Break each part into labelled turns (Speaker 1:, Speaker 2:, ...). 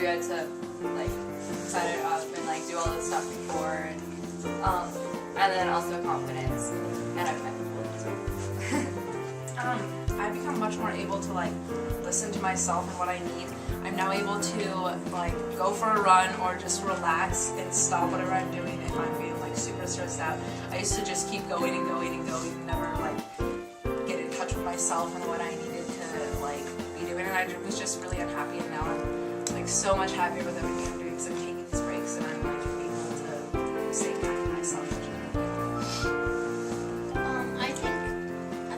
Speaker 1: we had to like set it up and like do all this stuff before, and then also confidence, and I've met people as well.
Speaker 2: I've become much more able to like listen to myself and what I need. I'm now able to like go for a run or just relax and stop whatever I'm doing if I'm feeling like super stressed out. I used to just keep going and going and going and never like get in touch with myself and what I needed to like be doing, and I was just really unhappy, and now I'm like so much happier with everything I'm doing because I'm taking these breaks and I'm like able to stay kind to myself.
Speaker 3: I think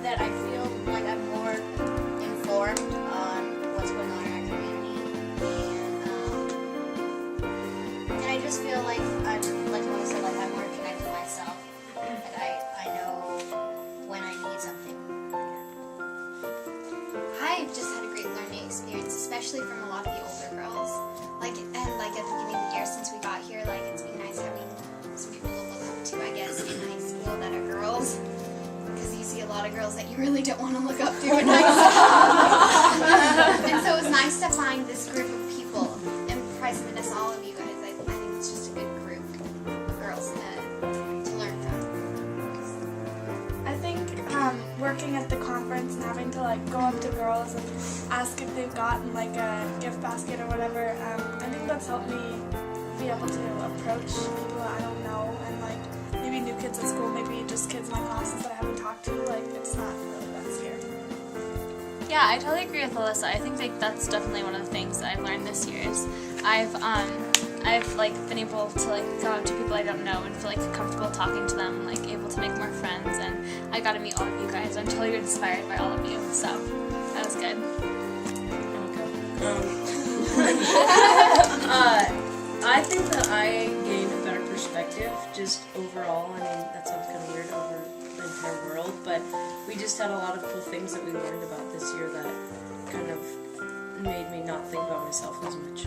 Speaker 3: that I feel like I'm more informed on what's going on in our community, and I just feel like I'm, like Mona said, like I'm more connected to myself, and I know when I need something. I've just had a great learning experience, especially from a lot of the older girls. Like at the beginning of the year since we got here, like it's been nice having some people to look up to, I guess, in high school that are girls. Because you see a lot of girls that you really don't want to look up to in high school. And so it was nice to find this group of people, and President, all of you guys, I think it's just a good group of girls to learn from.
Speaker 4: I think working at the conference and having to like go up to girls and ask if they've gotten like a gift basket or whatever, I think that's helped me be able to approach people that I don't know, and like maybe new kids at school, maybe just kids in my classes that I haven't talked to. Like it's not really that scary.
Speaker 5: Yeah, I totally agree with Alyssa. I think like that's definitely one of the things that I've learned this year is I've like been able to like go up to people I don't know and feel like comfortable talking to them, like able to make more friends, and I got to meet all of you guys. I'm totally inspired by all of you, so that was good.
Speaker 6: I think that I gained a better perspective just overall. I mean, that sounds kind of weird over the entire world, but we just had a lot of cool things that we learned about this year that kind of made me not think about myself as much.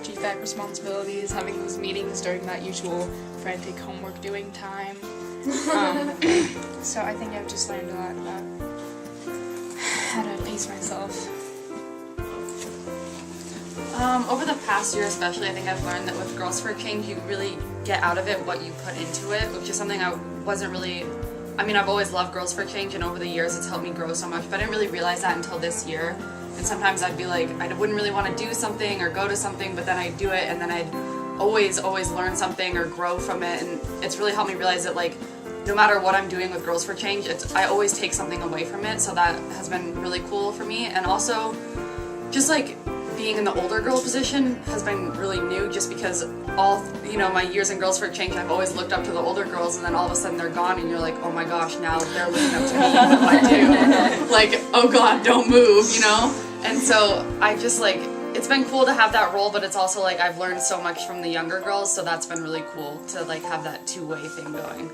Speaker 7: GFAC responsibilities, having those meetings during that usual frantic homework doing time. So I think I've just learned a lot about how to pace myself.
Speaker 1: Over the past year especially, I think I've learned that with Girls for Change, you really get out of it what you put into it, which is something I wasn't really, I mean, I've always loved Girls for Change, and over the years it's helped me grow so much, but I didn't really realize that until this year. And sometimes I'd be like, I wouldn't really want to do something or go to something, but then I'd do it, and then I'd always learn something or grow from it, and it's really helped me realize that like, no matter what I'm doing with Girls for Change, I always take something away from it, so that has been really cool for me. And also, just like, being in the older girl position has been really new, just because all, my years in Girls for Change, I've always looked up to the older girls, and then all of a sudden they're gone, and you're like, oh my gosh, now they're looking up to me. What do I do? Like, oh god, don't move, And so I just like, it's been cool to have that role, but it's also like I've learned so much from the younger girls, so that's been really cool to like have that two-way thing going.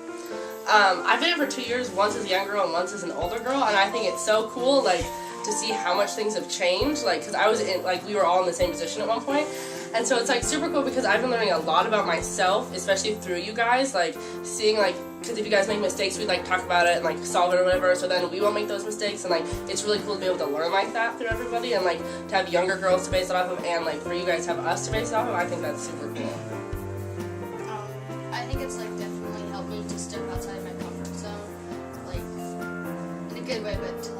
Speaker 8: I've been here for 2 years, once as a young girl and once as an older girl, and I think it's so cool, like, to see how much things have changed, like, because I was in, like, we were all in the same position at one point, and so it's, like, super cool because I've been learning a lot about myself, especially through you guys, like, seeing, like, because if you guys make mistakes, we'd, like, talk about it and, like, solve it or whatever, so then we won't make those mistakes, and, like, it's really cool to be able to learn like that through everybody, and, like, to have younger girls to base it off of, and, like, for you guys to have us to base it off of, I think that's super cool.
Speaker 3: I think it's like definitely helped me to step outside my comfort zone, like in a good way, but to